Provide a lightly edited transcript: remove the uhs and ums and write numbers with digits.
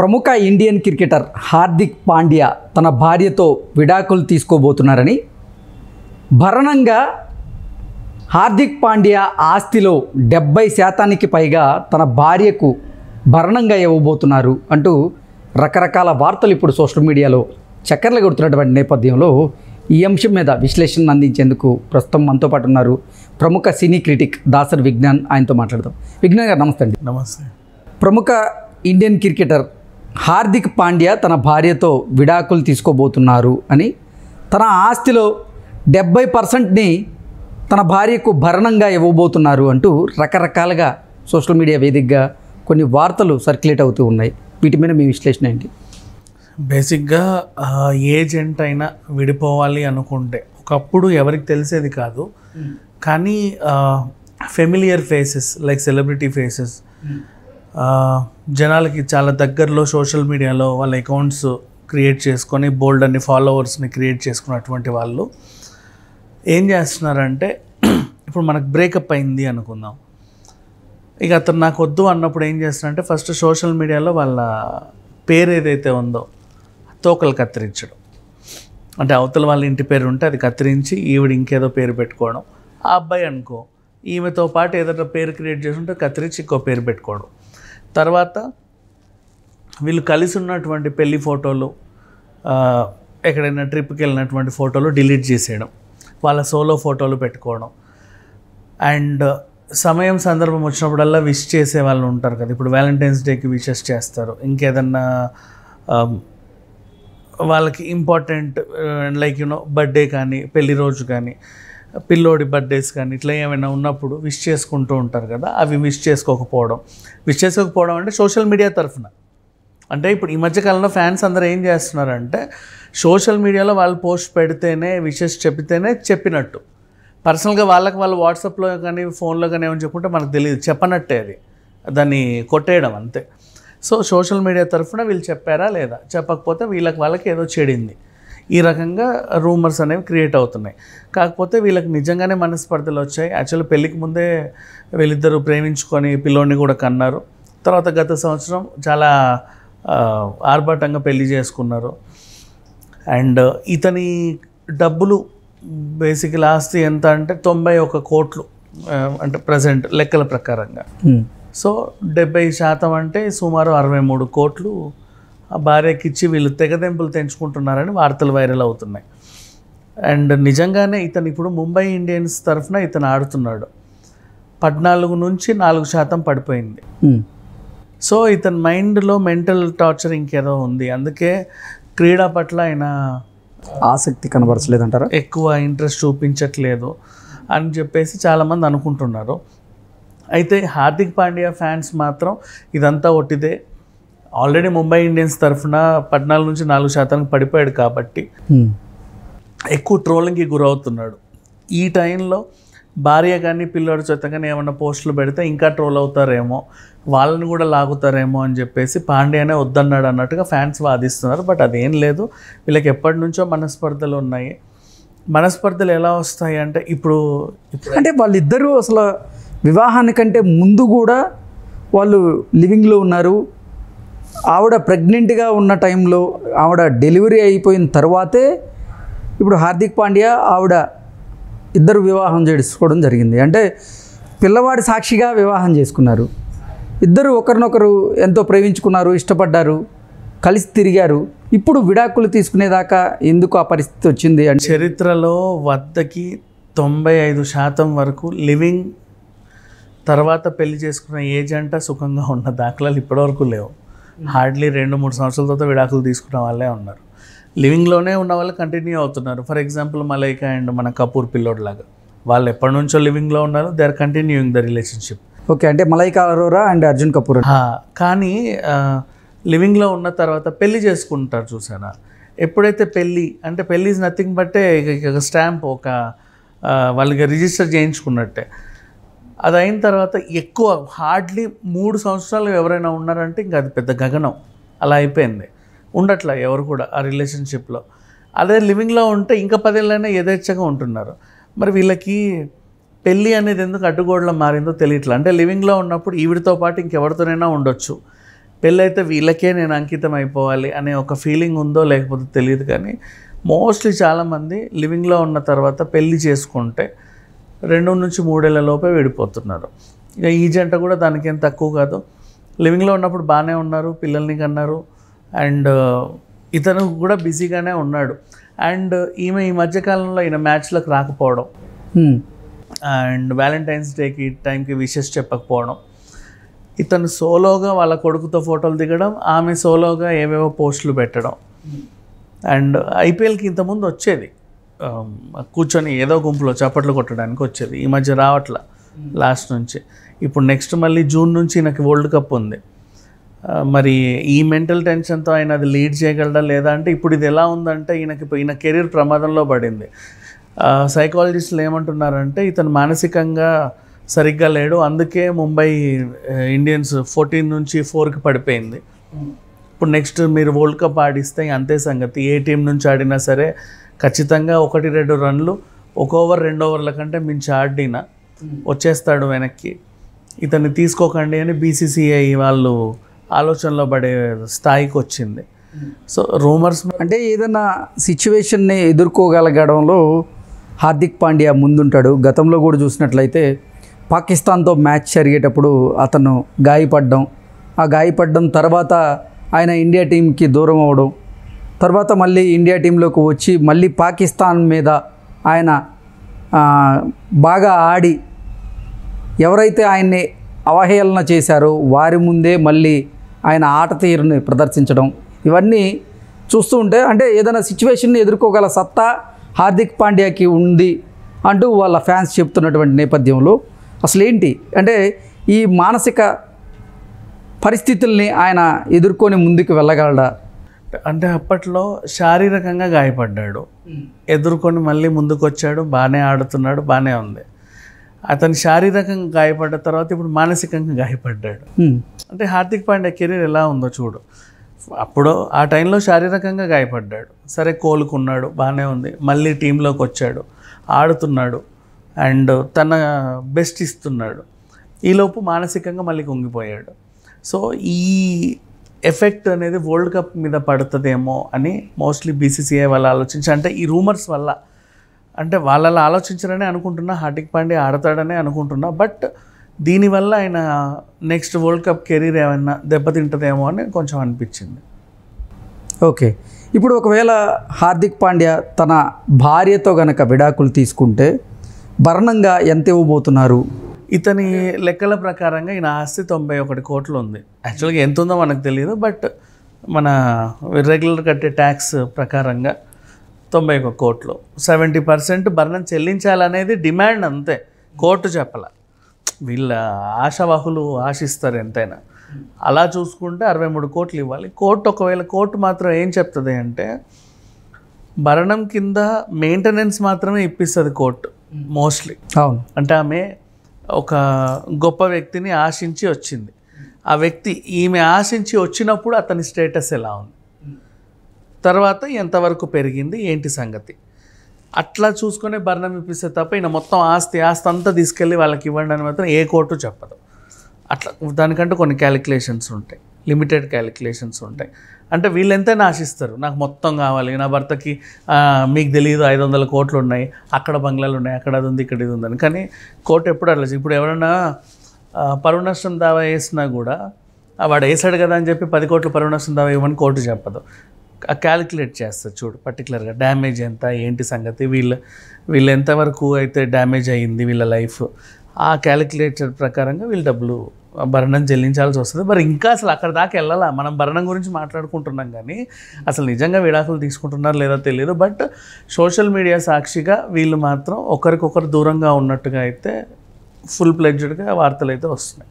ప్రముఖ Indian cricketer Hardik Pandya తన భార్యతో విడాకులు తీసుకోబోతున్నారని, భరణంగా హార్దిక్ పాండ్యా ఆస్తిలో 70% పైగా తన భార్యకు భరణంగా ఇవ్వబోతున్నారు అంటూ రకరకాల వార్తలు ఇప్పుడు సోషల్ మీడియాలో చక్కర్లు కొడుతున్నటువంటి నేపథ్యంలో ఈ అంశం మీద విశ్లేషణ అందించేందుకు ప్రస్తుతం మనతో పాటు ఉన్నారు ప్రముఖ సినీ క్రిటిక్ దాసర్ విజ్ఞాన్. ఆయనతో మాట్లాడదాం. విజ్ఞాన్ గారు నమస్తే అండి. నమస్తే. ప్రముఖ ఇండియన్ క్రికెటర్ హార్దిక్ పాండ్యా తన భార్యతో విడాకులు తీసుకోబోతున్నారు అని, తన ఆస్తిలో 70%ని తన భార్యకు భరణంగా ఇవ్వబోతున్నారు అంటూ రకరకాలుగా సోషల్ మీడియా వేదికగా కొన్ని వార్తలు సర్క్యులేట్ అవుతూ ఉన్నాయి. వీటి మీద మీ విశ్లేషణ ఏంటి? బేసిక్గా ఏజెంట్ అయినా విడిపోవాలి అనుకుంటే ఒకప్పుడు ఎవరికి తెలిసేది కాదు, కానీ familiar faces like celebrity faces జనాలకి చాలా దగ్గరలో సోషల్ మీడియాలో వాళ్ళ అకౌంట్స్ క్రియేట్ చేసుకొని బోల్డ్ అన్ని ఫాలోవర్స్ని క్రియేట్ చేసుకున్నటువంటి వాళ్ళు ఏం చేస్తున్నారంటే, ఇప్పుడు మనకు బ్రేకప్ అయింది అనుకుందాం, ఇక అతను నాకు వద్దు అన్నప్పుడు ఏం చేస్తున్నారంటే ఫస్ట్ సోషల్ మీడియాలో వాళ్ళ పేరు ఏదైతే ఉందో తోకలు కత్తిరించడం, అంటే అవతల వాళ్ళ ఇంటి పేరు ఉంటే అది కత్తిరించి ఈవిడ ఇంకేదో పేరు పెట్టుకోవడం, ఆ అబ్బాయి అనుకో ఈమెతో పాటు ఏదైనా పేరు క్రియేట్ చేసుకుంటే కత్తిరించి ఇంకో పేరు పెట్టుకోవడం, తర్వాత వీళ్ళు కలిసి ఉన్నటువంటి పెళ్లి ఫోటోలు, ఎక్కడైనా ట్రిప్కి వెళ్ళినటువంటి ఫోటోలు డిలీట్ చేసేయడం, వాళ్ళ సోలో ఫోటోలు పెట్టుకోవడం, అండ్ సమయం సందర్భం వచ్చినప్పుడల్లా విష్ చేసే వాళ్ళు ఉంటారు కదా, ఇప్పుడు వ్యాలంటైన్స్ డేకి విషెస్ చేస్తారు, ఇంకేదన్నా వాళ్ళకి ఇంపార్టెంట్ లైక్ బర్త్డే కానీ పెళ్లి రోజు కానీ పిల్లోడి బర్త్డేస్ కానీ ఇట్లా ఏమైనా ఉన్నప్పుడు విష్ చేసుకుంటూ ఉంటారు కదా, అవి విష్ చేసుకోకపోవడం అంటే సోషల్ మీడియా తరఫున. అంటే ఇప్పుడు ఈ మధ్యకాలంలో ఫ్యాన్స్ అందరూ ఏం చేస్తున్నారంటే సోషల్ మీడియాలో వాళ్ళు పోస్ట్ పెడితేనే విషెస్ చెప్తేనే చెప్పినట్టు, పర్సనల్గా వాళ్ళు వాట్సాప్లో కానీ ఫోన్లో కానీ ఏమని చెప్పుకుంటే మనకు తెలియదు, చెప్పనట్టే అది, దాన్ని కొట్టేయడం అంతే. సో సోషల్ మీడియా తరఫున వీళ్ళు చెప్పారా లేదా, చెప్పకపోతే వాళ్ళకి ఏదో చెడింది, ఈ రకంగా రూమర్స్ అనేవి క్రియేట్ అవుతున్నాయి. కాకపోతే వీళ్ళకి నిజంగానే మనస్పర్ధలు వచ్చాయి. యాక్చువల్లీ పెళ్ళికి ముందే వీళ్ళిద్దరూ ప్రేమించుకొని పిల్లోడిని కూడా కన్నారు. తర్వాత గత సంవత్సరం చాలా ఆర్భాటంగా పెళ్లి చేసుకున్నారు. అండ్ ఇతని డబ్బులు బేసికల్ ఆస్తి ఎంత అంటే 91 కోట్లు, అంటే ప్రజెంట్ లెక్కల ప్రకారంగా. సో 70% అంటే సుమారు 63 కోట్లు ఆ భార్యకి ఇచ్చి వీళ్ళు తెగదెంపులు తెంచుకుంటున్నారని వార్తలు వైరల్ అవుతున్నాయి. అండ్ నిజంగానే ఇతను ఇప్పుడు ముంబై ఇండియన్స్ తరఫున ఇతను ఆడుతున్నాడు. 14 నుంచి 4% పడిపోయింది. సో ఇతని మైండ్లో మెంటల్ టార్చర్ ఇంకేదో ఉంది, అందుకే క్రీడా పట్ల ఆయన ఆసక్తి కనబరచలేదంటారా, ఎక్కువ ఇంట్రెస్ట్ చూపించట్లేదు అని చెప్పేసి చాలామంది అనుకుంటున్నారు. అయితే హార్దిక్ పాండ్యా ఫ్యాన్స్ మాత్రం ఇదంతా ఒట్టిదే, ఆల్రెడీ ముంబై ఇండియన్స్ తరఫున 14 నుంచి 4% పడిపోయాడు కాబట్టి ఎక్కువ ట్రోలింగ్కి గురవుతున్నాడు. ఈ టైంలో భార్య కానీ పిల్లోడి చేత కానీ ఏమన్నా పోస్టులు పెడితే ఇంకా ట్రోల్ అవుతారేమో, వాళ్ళని కూడా లాగుతారేమో అని చెప్పేసి పాండ్యానే వద్దన్నాడు అన్నట్టుగా ఫ్యాన్స్ వాదిస్తున్నారు. బట్ అదేం లేదు, వీళ్ళకి ఎప్పటి నుంచో మనస్పర్ధలు ఉన్నాయి. మనస్పర్ధలు ఎలా వస్తాయి అంటే ఇప్పుడు అంటే వాళ్ళిద్దరూ అసలు వివాహానికంటే ముందు కూడా వాళ్ళు లివింగ్లో ఉన్నారు. ఆవిడ ప్రెగ్నెంట్గా ఉన్న టైంలో, ఆవిడ డెలివరీ అయిపోయిన తర్వాతే ఇప్పుడు హార్దిక్ పాండ్యా ఆవిడ ఇద్దరు వివాహం చేసుకోవడం జరిగింది. అంటే పిల్లవాడి సాక్షిగా వివాహం చేసుకున్నారు. ఇద్దరు ఒకరినొకరు ఎంతో ప్రేమించుకున్నారు, ఇష్టపడ్డారు, కలిసి తిరిగారు. ఇప్పుడు విడాకులు తీసుకునేదాకా ఎందుకు ఆ పరిస్థితి వచ్చింది అంటే, చరిత్రలో 95% వరకు లివింగ్ తర్వాత పెళ్లి చేసుకున్న ఏజెంట్ సుఖంగా ఉన్న దాఖలాలు ఇప్పటివరకు లేవు. హార్డ్లీ 2-3 సంవత్సరాల తర్వాత విడాకులు తీసుకున్న వాళ్ళే ఉన్నారు. లివింగ్లోనే ఉన్న వాళ్ళు కంటిన్యూ అవుతున్నారు. ఫర్ ఎగ్జాంపుల్ మలైకా అండ్ మన కపూర్ పిల్లోడ్ లాగా, వాళ్ళు ఎప్పటి నుంచో లివింగ్లో ఉన్నారు, they are continuing the relationship. Okay, అంటే మలైకా అరోరా అండ్ అర్జున్ కపూర్. కానీ లివింగ్లో ఉన్న తర్వాత పెళ్లి చేసుకుంటారు చూసారా, ఎప్పుడైతే పెళ్ళి అంటే పెళ్ళి ఈజ్ నథింగ్ బట్టే ఒక స్టాంప్, ఒక వాళ్ళకి రిజిస్టర్ చేయించుకున్నట్టే. అది అయిన తర్వాత ఎక్కువ హార్డ్లీ 3 సంవత్సరాలు ఎవరైనా ఉన్నారంటే ఇంకా అది పెద్ద గగనం, అలా అయిపోయింది. ఉండట్లా ఎవరు కూడా ఆ రిలేషన్షిప్లో. అదే లివింగ్లో ఉంటే ఇంకా 10 ఏళ్ళైనా యథేచ్ఛగా ఉంటున్నారు. మరి వీళ్ళకి పెళ్ళి అనేది ఎందుకు అడ్డుగోడలో మారిందో తెలియట్లా. అంటే లివింగ్లో ఉన్నప్పుడు ఈవిడితో పాటు ఇంకెవరితోనైనా ఉండొచ్చు, పెళ్ళి అయితే వీళ్ళకే నేను అంకితం అయిపోవాలి అనే ఒక ఫీలింగ్ ఉందో లేకపోతే తెలియదు, కానీ మోస్ట్లీ చాలామంది లివింగ్లో ఉన్న తర్వాత పెళ్ళి చేసుకుంటే 2 నుంచి 3 ఏళ్ల లోపే విడిపోతున్నారు. ఇక ఈ జంట కూడా దానికేం తక్కువ కాదు. లివింగ్లో ఉన్నప్పుడు బాగానే ఉన్నారు, పిల్లల్ని కన్నారు, అండ్ ఇతను కూడా బిజీగానే ఉన్నాడు. అండ్ ఈమె ఈ మధ్యకాలంలో ఈయన మ్యాచ్లకు రాకపోవడం, అండ్ వ్యాలంటైన్స్ డేకి టైంకి విషెస్ చెప్పకపోవడం, ఇతను సోలోగా వాళ్ళ కొడుకుతో ఫోటోలు దిగడం, ఆమె సోలోగా ఏవేవో పోస్టులు పెట్టడం. అండ్ ఐపీఎల్కి ఇంతకుముందు వచ్చేది, కూర్చొని ఏదో గుంపులో చప్పట్లు కొట్టడానికి వచ్చేది. ఈ మధ్య రావట్ల లాస్ట్ నుంచి. ఇప్పుడు నెక్స్ట్ మళ్ళీ జూన్ నుంచి నాకు వరల్డ్ కప్ ఉంది. మరి ఈ మెంటల్ టెన్షన్తో ఆయన అది లీడ్ చేయగలడా లేదా అంటే, ఇప్పుడు ఇది ఎలా ఉందంటే ఈయన కెరీర్ ప్రమాదంలో పడింది. సైకాలజిస్టులు ఏమంటున్నారంటే ఇతను మానసికంగా సరిగ్గా లేడు, అందుకే ముంబై ఇండియన్స్ 14 నుంచి 4కి పడిపోయింది. ఇప్పుడు నెక్స్ట్ మీరు వరల్డ్ కప్ ఆడిస్తే అంతే సంగతి. ఏ టీం నుంచి ఆడినా సరే ఖచ్చితంగా 1-2 రన్లు, 1 ఓవర్ 2 ఓవర్ల కంటే మించి ఆడినా వచ్చేస్తాడు వెనక్కి. ఇతన్ని తీసుకోకండి అని బీసీసీఐ వాళ్ళు ఆలోచనలో పడే స్థాయికి వచ్చింది. సో రూమర్స్ అంటే ఏదైనా సిచ్యువేషన్ని ఎదుర్కోగలగడంలో హార్దిక్ పాండ్యా ముందుంటాడు. గతంలో కూడా చూసినట్లయితే పాకిస్తాన్తో మ్యాచ్ జరిగేటప్పుడు అతను గాయపడ్డం తర్వాత ఆయన ఇండియా టీంకి దూరం అవ్వడం, తర్వాత మళ్ళీ ఇండియా టీంలోకి వచ్చి మళ్ళీ పాకిస్తాన్ మీద ఆయన బాగా ఆడి ఎవరైతే ఆయన్ని అవహేళన చేశారో వారి ముందే మళ్ళీ ఆయన ఆట తీరుని ప్రదర్శించడం, ఇవన్నీ చూస్తూ ఉంటే అంటే ఏదైనా సిచ్యువేషన్ని ఎదుర్కోగల సత్తా హార్దిక్ పాండ్యాకి ఉంది అంటూ వాళ్ళ ఫ్యాన్స్ చెప్తున్నటువంటి నేపథ్యంలో అసలు ఏంటి అంటే ఈ మానసిక పరిస్థితుల్ని ఆయన ఎదుర్కొని ముందుకు వెళ్ళగలడా? అంటే అప్పట్లో శారీరకంగా గాయపడ్డాడు, ఎదుర్కొని మళ్ళీ ముందుకు వచ్చాడు, బాగానే ఆడుతున్నాడు, బాగానే ఉంది. అతను శారీరకంగా గాయపడ్డ తర్వాత ఇప్పుడు మానసికంగా గాయపడ్డాడు. అంటే హార్దిక్ పాండ్యా కెరీర్ ఎలా ఉందో చూడు. అప్పుడు ఆ టైంలో శారీరకంగా గాయపడ్డాడు, సరే కోలుకున్నాడు, బాగానే ఉంది, మళ్ళీ టీంలోకి వచ్చాడు, ఆడుతున్నాడు, అండ్ తన బెస్ట్ ఇస్తున్నాడు. ఈలోపు మానసికంగా మళ్ళీ కుంగిపోయాడు. సో ఈ ఎఫెక్ట్ అనేది వరల్డ్ కప్ మీద పడుతుందేమో అని మోస్ట్లీ బీసీసీఐ వాళ్ళు ఆలోచించి, అంటే ఈ రూమర్స్ వల్ల, అంటే వాళ్ళ ఆలోచించారని అనుకుంటున్నా, హార్దిక్ పాండ్యా ఆడతాడనే అనుకుంటున్నా. బట్ దీనివల్ల ఆయన నెక్స్ట్ వరల్డ్ కప్ కెరీర్ ఏమైనా దెబ్బతింటుందేమో అని కొంచెం అనిపించింది. ఓకే, ఇప్పుడు ఒకవేళ హార్దిక్ పాండ్యా తన భార్యతో గనక విడాకులు తీసుకుంటే భరణంగా ఎంత ఇవ్వబోతున్నారు? ఇతని లెక్కల ప్రకారంగా ఈయన ఆస్తి 91 కోట్లు ఉంది. యాక్చువల్గా ఎంత ఉందో మనకు తెలియదు, బట్ మన రెగ్యులర్ కట్టే ట్యాక్స్ ప్రకారంగా 91 కోట్లు. 70% భరణం చెల్లించాలనేది డిమాండ్, అంతే. కోర్టు చెప్పాల, వీళ్ళ ఆశావాహులు ఆశిస్తారు ఎంతైనా. అలా చూసుకుంటే 63 కోట్లు ఇవ్వాలి. కోర్టు మాత్రం ఏం చెప్తుంది అంటే భరణం కింద మెయింటెనెన్స్ మాత్రమే ఇప్పిస్తుంది కోర్టు మోస్ట్లీ. అవును, అంటే ఆమె ఒక గొప్ప వ్యక్తిని ఆశించి వచ్చింది. ఆ వ్యక్తి ఈమె ఆశించి వచ్చినప్పుడు అతని స్టేటస్ ఎలా ఉంది, తర్వాత ఎంతవరకు పెరిగింది, ఏంటి సంగతి, అట్లా చూసుకునే భరణం ఇప్పిస్తే తప్ప ఈయన మొత్తం ఆస్తి అంతా తీసుకెళ్ళి వాళ్ళకి ఇవ్వండి అని మాత్రం ఏ కోర్టు చెప్పదు. అట్లా దానికంటే కొన్ని క్యాలిక్యులేషన్స్ ఉంటాయి, లిమిటెడ్ క్యాలిక్యులేషన్స్ ఉంటాయి. అంటే వీళ్ళు ఎంతైనా ఆశిస్తారు, నాకు మొత్తం కావాలి, నా భర్తకి మీకు తెలియదు 500 కోట్లు ఉన్నాయి, అక్కడ బంగ్లాలు ఉన్నాయి, అక్కడ అది ఉంది, ఇక్కడ ఇది ఉందని. కానీ కోర్టు ఎప్పుడు అట్లా, ఇప్పుడు ఎవరైనా పరువు నష్టం దావా వేసినా కూడా వాడు వేసాడు కదా అని చెప్పి 10 కోట్లు పరువు నష్టం దావా ఇవ్వమని కోర్టు చెప్పదు. క్యాలిక్యులేట్ చేస్తారు చూడు పర్టికులర్గా, డ్యామేజ్ ఎంత, ఏంటి సంగతి, వీళ్ళు ఎంతవరకు అయితే డ్యామేజ్ అయ్యింది వీళ్ళ లైఫ్, ఆ క్యాలిక్యులేటర్ ప్రకారంగా వీళ్ళు డబ్బులు భరణం చెల్లించాల్సి వస్తుంది. మరి ఇంకా అసలు అక్కడ దాకా వెళ్ళాలా, మనం భరణం గురించి మాట్లాడుకుంటున్నాం కానీ అసలు నిజంగా విడాకులు తీసుకుంటున్నారు లేదా తెలియదు. బట్ సోషల్ మీడియా సాక్షిగా వీళ్ళు మాత్రం ఒకరికొకరు దూరంగా ఉన్నట్టుగా అయితే ఫుల్ ప్లెడ్జ్డ్గా వార్తలు అయితే వస్తున్నాయి.